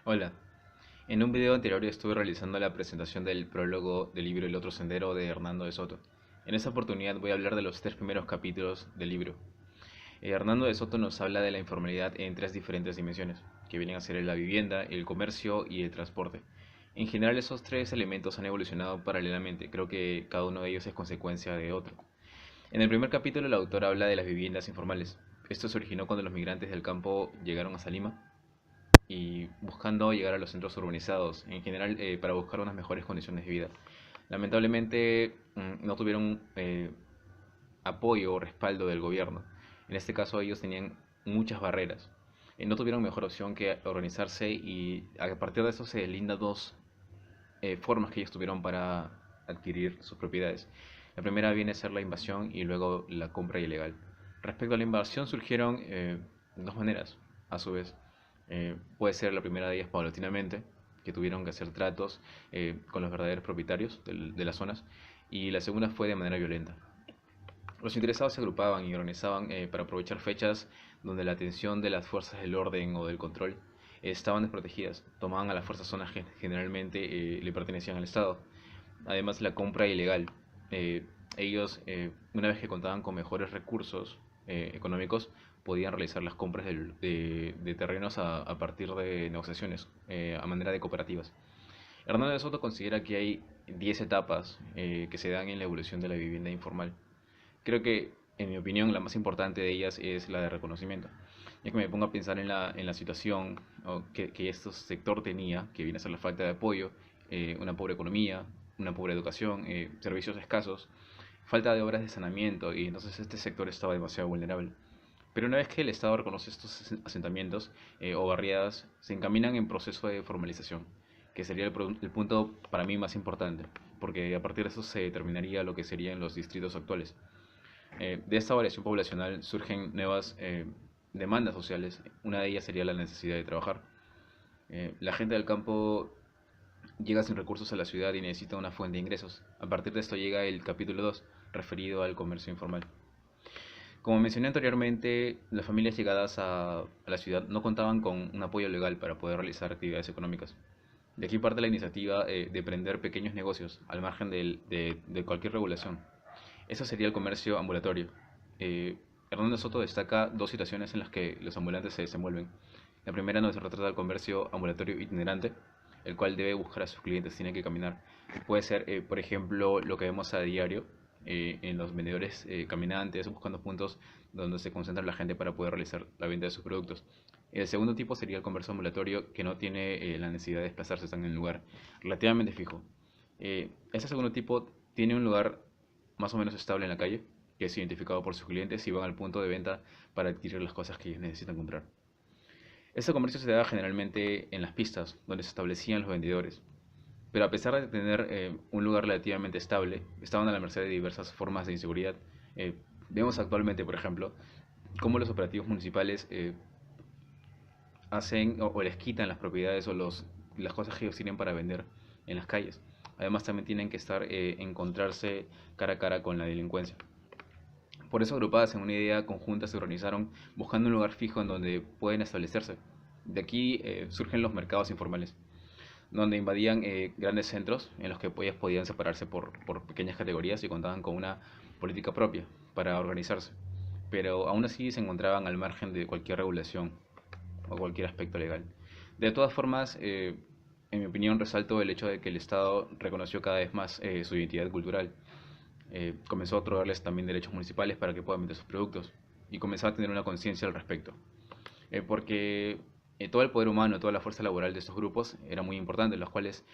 Hola, en un video anterior estuve realizando la presentación del prólogo del libro El otro sendero de Hernando de Soto. En esta oportunidad voy a hablar de los tres primeros capítulos del libro. Hernando de Soto nos habla de la informalidad en tres diferentes dimensiones, que vienen a ser la vivienda, el comercio y el transporte. En general esos tres elementos han evolucionado paralelamente, creo que cada uno de ellos es consecuencia de otro. En el primer capítulo el autor habla de las viviendas informales. Esto se originó cuando los migrantes del campo llegaron hasta Lima y buscando llegar a los centros urbanizados, en general para buscar unas mejores condiciones de vida. Lamentablemente no tuvieron apoyo o respaldo del gobierno. En este caso ellos tenían muchas barreras. No tuvieron mejor opción que organizarse y a partir de eso se deslindan dos formas que ellos tuvieron para adquirir sus propiedades. La primera viene a ser la invasión y luego la compra ilegal. Respecto a la invasión surgieron dos maneras, a su vez. Puede ser la primera de ellas paulatinamente, que tuvieron que hacer tratos con los verdaderos propietarios de las zonas, y la segunda fue de manera violenta. Los interesados se agrupaban y organizaban para aprovechar fechas donde la atención de las fuerzas del orden o del control estaban desprotegidas. Tomaban a las fuerzas zonas que generalmente le pertenecían al Estado. Además, la compra ilegal. Ellos, una vez que contaban con mejores recursos económicos, podían realizar las compras de terrenos a partir de negociaciones, a manera de cooperativas. Hernando de Soto considera que hay 10 etapas que se dan en la evolución de la vivienda informal. Creo que, en mi opinión, la más importante de ellas es la de reconocimiento. Ya que me pongo a pensar en la situación que este sector tenía, que viene a ser la falta de apoyo, una pobre economía, una pobre educación, servicios escasos, falta de obras de saneamiento, y entonces este sector estaba demasiado vulnerable. Pero una vez que el Estado reconoce estos asentamientos o barriadas, se encaminan en proceso de formalización, que sería el punto para mí más importante, porque a partir de eso se determinaría lo que serían los distritos actuales. De esta variación poblacional surgen nuevas demandas sociales. Una de ellas sería la necesidad de trabajar. La gente del campo llega sin recursos a la ciudad y necesita una fuente de ingresos. A partir de esto llega el capítulo 2, referido al comercio informal. Como mencioné anteriormente, las familias llegadas a la ciudad no contaban con un apoyo legal para poder realizar actividades económicas. De aquí parte la iniciativa de emprender pequeños negocios al margen de cualquier regulación. Eso sería el comercio ambulatorio. Hernando Soto destaca dos situaciones en las que los ambulantes se desenvuelven. La primera nos retrata el comercio ambulatorio itinerante, el cual debe buscar a sus clientes, tiene que caminar. Puede ser, por ejemplo, lo que vemos a diario en los vendedores caminantes, buscando puntos donde se concentra la gente para poder realizar la venta de sus productos. El segundo tipo sería el comercio ambulatorio, que no tiene la necesidad de desplazarse, están en un lugar relativamente fijo. Este segundo tipo tiene un lugar más o menos estable en la calle, que es identificado por sus clientes y van al punto de venta para adquirir las cosas que ellos necesitan comprar. Este comercio se daba generalmente en las pistas, donde se establecían los vendedores, pero a pesar de tener un lugar relativamente estable, estaban a la merced de diversas formas de inseguridad. Eh, Vemos actualmente, por ejemplo, cómo los operativos municipales hacen o les quitan las propiedades o las cosas que ellos tienen para vender en las calles. Además también tienen que encontrarse cara a cara con la delincuencia. Por eso, agrupadas en una idea conjunta, se organizaron buscando un lugar fijo en donde pueden establecerse. De aquí surgen los mercados informales, donde invadían grandes centros en los que ellos podían separarse por pequeñas categorías y contaban con una política propia para organizarse. Pero aún así se encontraban al margen de cualquier regulación o cualquier aspecto legal. De todas formas, en mi opinión, resalto el hecho de que el Estado reconoció cada vez más su identidad cultural. Comenzó a otorgarles también derechos municipales para que puedan vender sus productos y comenzó a tener una conciencia al respecto. Porque todo el poder humano, toda la fuerza laboral de estos grupos era muy importante, los cuales,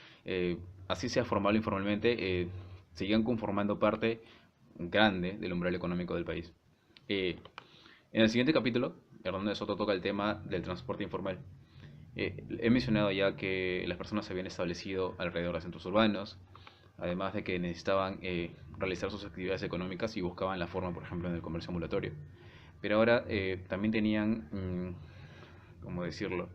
así sea formal o informalmente, seguían conformando parte grande del umbral económico del país. Eh, en el siguiente capítulo, Hernando de Soto toca el tema del transporte informal. He mencionado ya que las personas se habían establecido alrededor de centros urbanos, además de que necesitaban realizar sus actividades económicas y buscaban la forma, por ejemplo, en el comercio ambulatorio. Pero ahora también tenían, ¿cómo decirlo?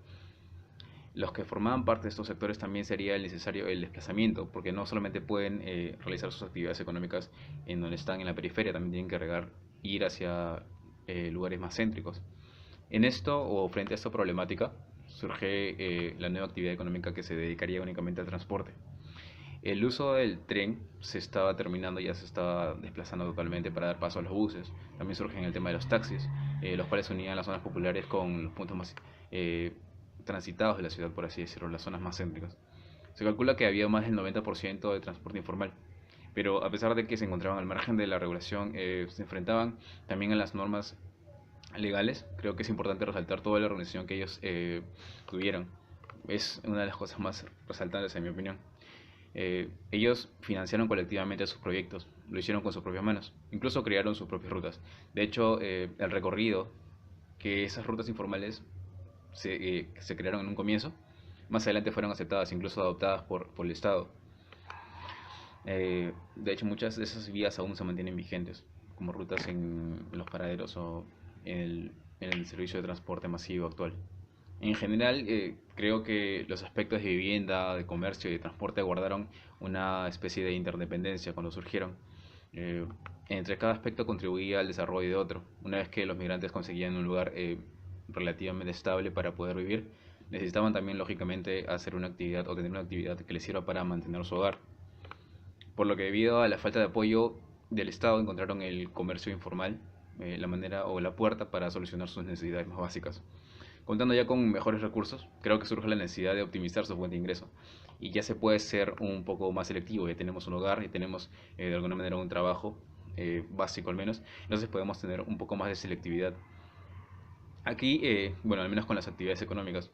Los que formaban parte de estos sectores también sería necesario el desplazamiento, porque no solamente pueden realizar sus actividades económicas en donde están en la periferia, también tienen que ir hacia lugares más céntricos. En esto, o frente a esta problemática, surge la nueva actividad económica que se dedicaría únicamente al transporte. El uso del tren se estaba terminando, ya se estaba desplazando totalmente para dar paso a los buses. También surge el tema de los taxis, los cuales unían las zonas populares con los puntos más eh, transitados de la ciudad, por así decirlo, las zonas más céntricas. Se calcula que había más del 90% de transporte informal, pero a pesar de que se encontraban al margen de la regulación, se enfrentaban también a las normas legales. Creo que es importante resaltar toda la organización que ellos tuvieron. Es una de las cosas más resaltantes en mi opinión. Ellos financiaron colectivamente sus proyectos, lo hicieron con sus propias manos, incluso crearon sus propias rutas. De hecho, el recorrido, que esas rutas informales se crearon en un comienzo, más adelante fueron aceptadas, incluso adoptadas por el Estado. De hecho, muchas de esas vías aún se mantienen vigentes, como rutas en los paraderos o en el servicio de transporte masivo actual. En general, creo que los aspectos de vivienda, de comercio y de transporte guardaron una especie de interdependencia cuando surgieron. Eh, Entre cada aspecto contribuía al desarrollo de otro. Una vez que los migrantes conseguían un lugar relativamente estable para poder vivir, necesitaban también, lógicamente, hacer una actividad o tener una actividad que les sirva para mantener su hogar. Por lo que, debido a la falta de apoyo del Estado, encontraron el comercio informal, la manera o la puerta para solucionar sus necesidades más básicas. Contando ya con mejores recursos, creo que surge la necesidad de optimizar su fuente de ingreso. Y ya se puede ser un poco más selectivo. Ya tenemos un hogar y tenemos de alguna manera un trabajo básico al menos. Entonces podemos tener un poco más de selectividad. Aquí, bueno, al menos con las actividades económicas.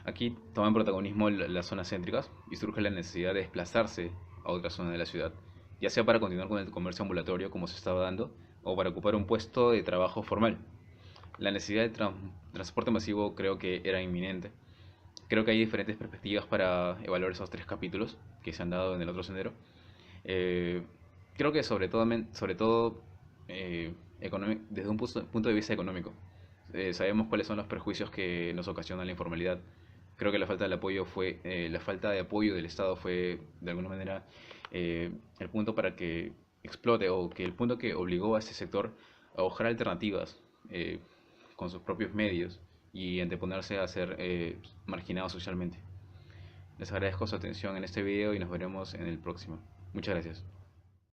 Aquí toman protagonismo las zonas céntricas y surge la necesidad de desplazarse a otra zona de la ciudad, ya sea para continuar con el comercio ambulatorio como se estaba dando o para ocupar un puesto de trabajo formal. La necesidad de transporte masivo creo que era inminente. Creo que hay diferentes perspectivas para evaluar esos tres capítulos que se han dado en el otro sendero. Eh, Creo que sobre todo desde un punto de vista económico. Sabemos cuáles son los perjuicios que nos ocasiona la informalidad. Creo que la falta de apoyo del Estado fue de alguna manera el punto para que explote, o que el punto que obligó a este sector a buscar alternativas con sus propios medios y anteponerse a ser marginados socialmente. Les agradezco su atención en este video y nos veremos en el próximo. Muchas gracias.